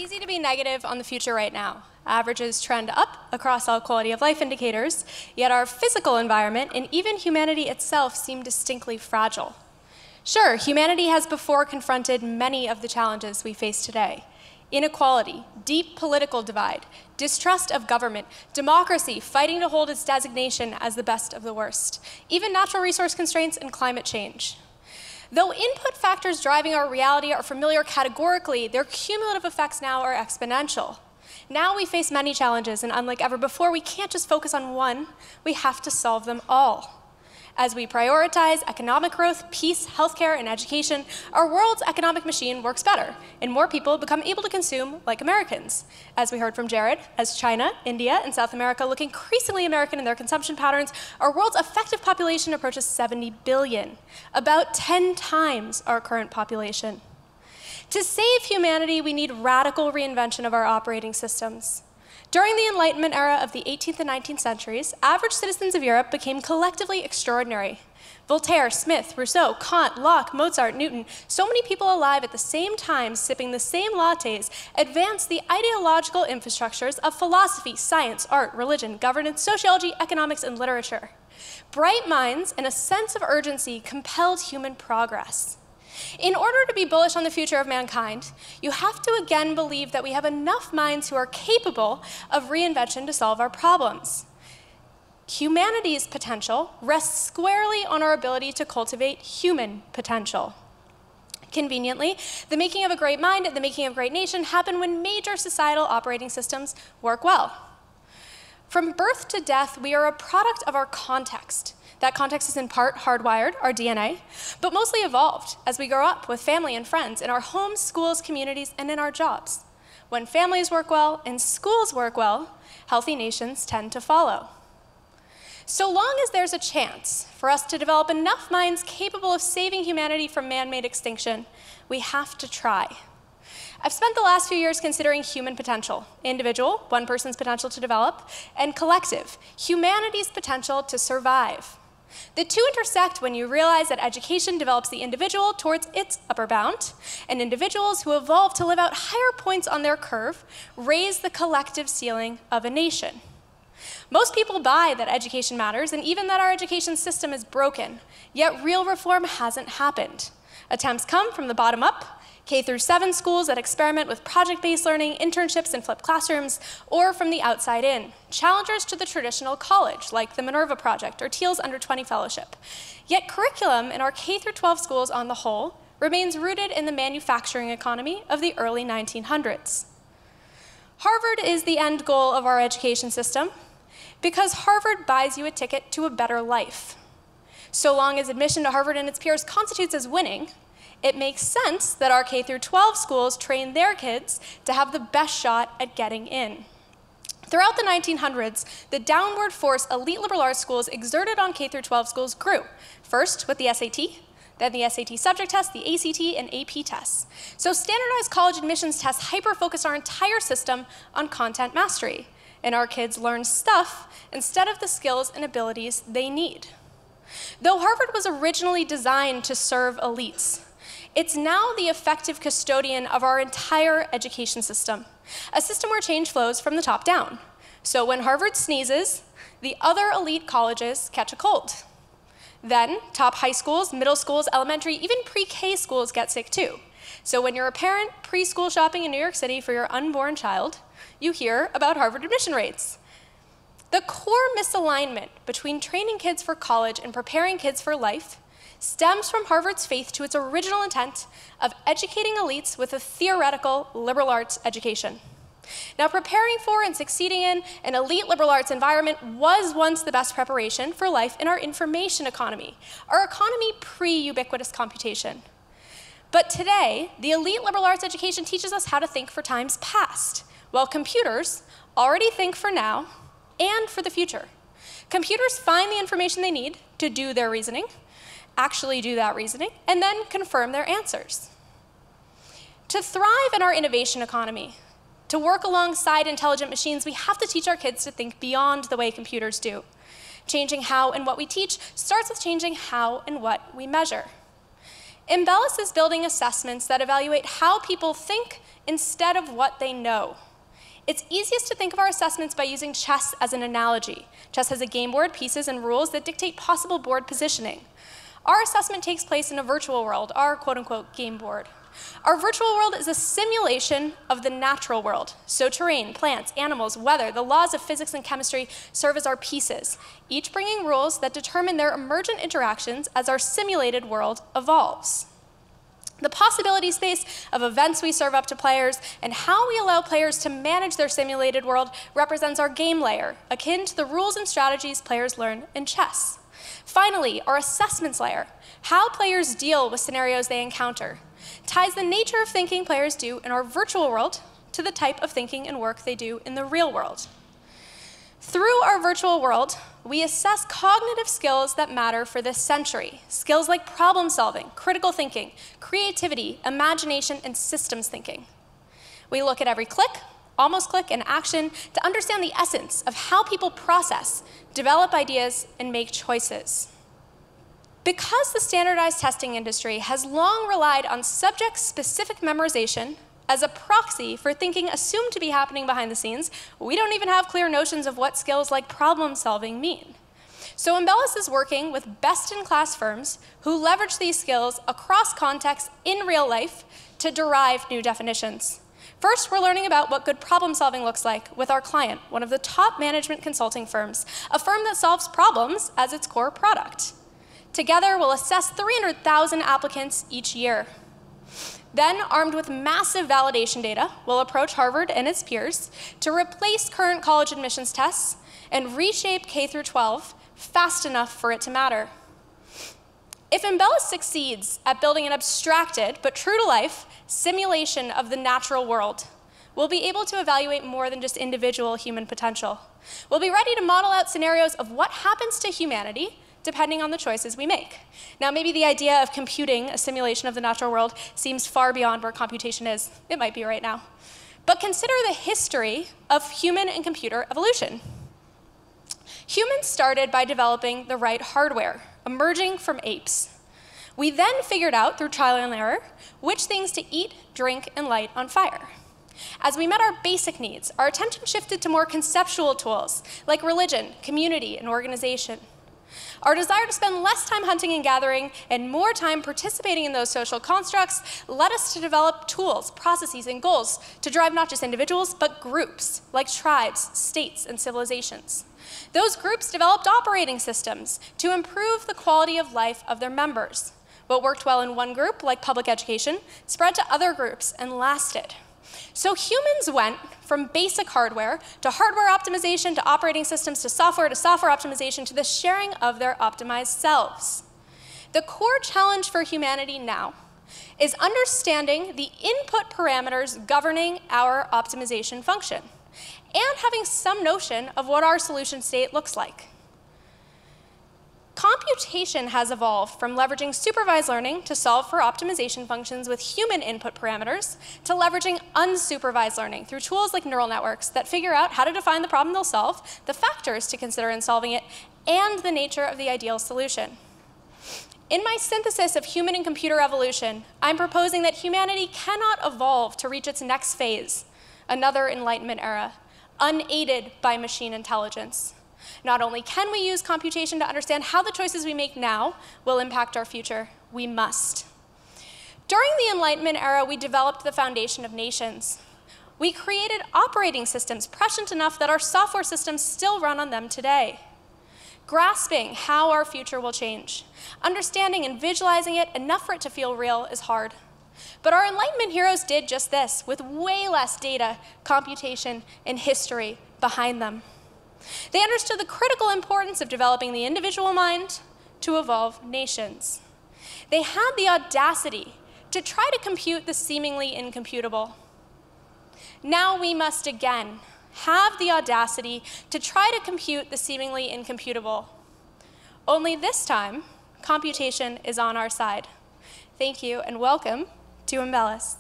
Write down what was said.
easy to be negative on the future right now. Averages trend up across all quality of life indicators, yet our physical environment and even humanity itself seem distinctly fragile. Sure, humanity has before confronted many of the challenges we face today. Inequality, deep political divide, distrust of government, democracy fighting to hold its designation as the best of the worst, even natural resource constraints and climate change. Though input factors driving our reality are familiar categorically, their cumulative effects now are exponential. Now we face many challenges, and unlike ever before, we can't just focus on one, we have to solve them all. As we prioritize economic growth, peace, healthcare, and education, our world's economic machine works better, and more people become able to consume like Americans. As we heard from Jared, as China, India, and South America look increasingly American in their consumption patterns, our world's effective population approaches 70 billion, about 10 times our current population. To save humanity, we need radical reinvention of our operating systems. During the Enlightenment era of the 18th and 19th centuries, average citizens of Europe became collectively extraordinary. Voltaire, Smith, Rousseau, Kant, Locke, Mozart, Newton, so many people alive at the same time sipping the same lattes advanced the ideological infrastructures of philosophy, science, art, religion, governance, sociology, economics, and literature. Bright minds and a sense of urgency compelled human progress. In order to be bullish on the future of mankind, you have to again believe that we have enough minds who are capable of reinvention to solve our problems. Humanity's potential rests squarely on our ability to cultivate human potential. Conveniently, the making of a great mind and the making of a great nation happen when major societal operating systems work well. From birth to death, we are a product of our context. That context is in part hardwired, our DNA, but mostly evolved as we grow up with family and friends in our homes, schools, communities, and in our jobs. When families work well and schools work well, healthy nations tend to follow. So long as there's a chance for us to develop enough minds capable of saving humanity from man-made extinction, we have to try. I've spent the last few years considering human potential: individual, one person's potential to develop, and collective, humanity's potential to survive. The two intersect when you realize that education develops the individual towards its upper bound, and individuals who evolve to live out higher points on their curve raise the collective ceiling of a nation. Most people buy that education matters, and even that our education system is broken, yet real reform hasn't happened. Attempts come from the bottom up, K-7 schools that experiment with project-based learning, internships, and flipped classrooms, or from the outside in, challengers to the traditional college, like the Minerva Project or Thiel's Under-20 Fellowship. Yet curriculum in our K-12 schools on the whole remains rooted in the manufacturing economy of the early 1900s. Harvard is the end goal of our education system because Harvard buys you a ticket to a better life. So long as admission to Harvard and its peers constitutes as winning, it makes sense that our K-12 schools train their kids to have the best shot at getting in. Throughout the 1900s, the downward force elite liberal arts schools exerted on K-12 schools grew, first with the SAT, then the SAT subject test, the ACT, and AP tests. So standardized college admissions tests hyper-focus our entire system on content mastery, and our kids learn stuff instead of the skills and abilities they need. Though Harvard was originally designed to serve elites, it's now the effective custodian of our entire education system, a system where change flows from the top down. So when Harvard sneezes, the other elite colleges catch a cold. Then top high schools, middle schools, elementary, even pre-K schools get sick too. So when you're a parent preschool shopping in New York City for your unborn child, you hear about Harvard admission rates. The core misalignment between training kids for college and preparing kids for life stems from Harvard's faith to its original intent of educating elites with a theoretical liberal arts education. Now, preparing for and succeeding in an elite liberal arts environment was once the best preparation for life in our information economy, our economy pre-ubiquitous computation. But today, the elite liberal arts education teaches us how to think for times past, while computers already think for now and for the future. Computers find the information they need to do their reasoning, actually do that reasoning, and then confirm their answers. To thrive in our innovation economy, to work alongside intelligent machines, we have to teach our kids to think beyond the way computers do. Changing how and what we teach starts with changing how and what we measure. Imbellus is building assessments that evaluate how people think instead of what they know. It's easiest to think of our assessments by using chess as an analogy. Chess has a game board, pieces, and rules that dictate possible board positioning. Our assessment takes place in a virtual world, our quote-unquote game board. Our virtual world is a simulation of the natural world. So terrain, plants, animals, weather, the laws of physics and chemistry serve as our pieces, each bringing rules that determine their emergent interactions as our simulated world evolves. The possibility space of events we serve up to players and how we allow players to manage their simulated world represents our game layer, akin to the rules and strategies players learn in chess. Finally, our assessments layer, how players deal with scenarios they encounter, ties the nature of thinking players do in our virtual world to the type of thinking and work they do in the real world. Through our virtual world, we assess cognitive skills that matter for this century. Skills like problem solving, critical thinking, creativity, imagination, and systems thinking. We look at every click, almost click, and action to understand the essence of how people process, develop ideas, and make choices. Because the standardized testing industry has long relied on subject-specific memorization as a proxy for thinking assumed to be happening behind the scenes, we don't even have clear notions of what skills like problem solving mean. So Imbellus is working with best-in-class firms who leverage these skills across contexts in real life to derive new definitions. First, we're learning about what good problem solving looks like with our client, one of the top management consulting firms, a firm that solves problems as its core product. Together, we'll assess 300,000 applicants each year. Then, armed with massive validation data, we'll approach Harvard and its peers to replace current college admissions tests and reshape K-12 fast enough for it to matter. If Imbellus succeeds at building an abstracted but true-to-life simulation of the natural world, we'll be able to evaluate more than just individual human potential. We'll be ready to model out scenarios of what happens to humanity depending on the choices we make. Now, maybe the idea of computing a simulation of the natural world seems far beyond where computation is. It might be right now. But consider the history of human and computer evolution. Humans started by developing the right hardware, emerging from apes. We then figured out, through trial and error, which things to eat, drink, and light on fire. As we met our basic needs, our attention shifted to more conceptual tools, like religion, community, and organization. Our desire to spend less time hunting and gathering and more time participating in those social constructs led us to develop tools, processes, and goals to drive not just individuals, but groups, like tribes, states, and civilizations. Those groups developed operating systems to improve the quality of life of their members. What worked well in one group, like public education, spread to other groups and lasted. So humans went from basic hardware to hardware optimization to operating systems to software optimization to the sharing of their optimized selves. The core challenge for humanity now is understanding the input parameters governing our optimization function and having some notion of what our solution state looks like. Computation has evolved from leveraging supervised learning to solve for optimization functions with human input parameters to leveraging unsupervised learning through tools like neural networks that figure out how to define the problem they'll solve, the factors to consider in solving it, and the nature of the ideal solution. In my synthesis of human and computer evolution, I'm proposing that humanity cannot evolve to reach its next phase, another Enlightenment era, unaided by machine intelligence. Not only can we use computation to understand how the choices we make now will impact our future, we must. During the Enlightenment era, we developed the foundation of nations. We created operating systems prescient enough that our software systems still run on them today. Grasping how our future will change, understanding and visualizing it enough for it to feel real is hard. But our Enlightenment heroes did just this, with way less data, computation, and history behind them. They understood the critical importance of developing the individual mind to evolve nations. They had the audacity to try to compute the seemingly incomputable. Now we must again have the audacity to try to compute the seemingly incomputable. Only this time, computation is on our side. Thank you and welcome to Imbellus.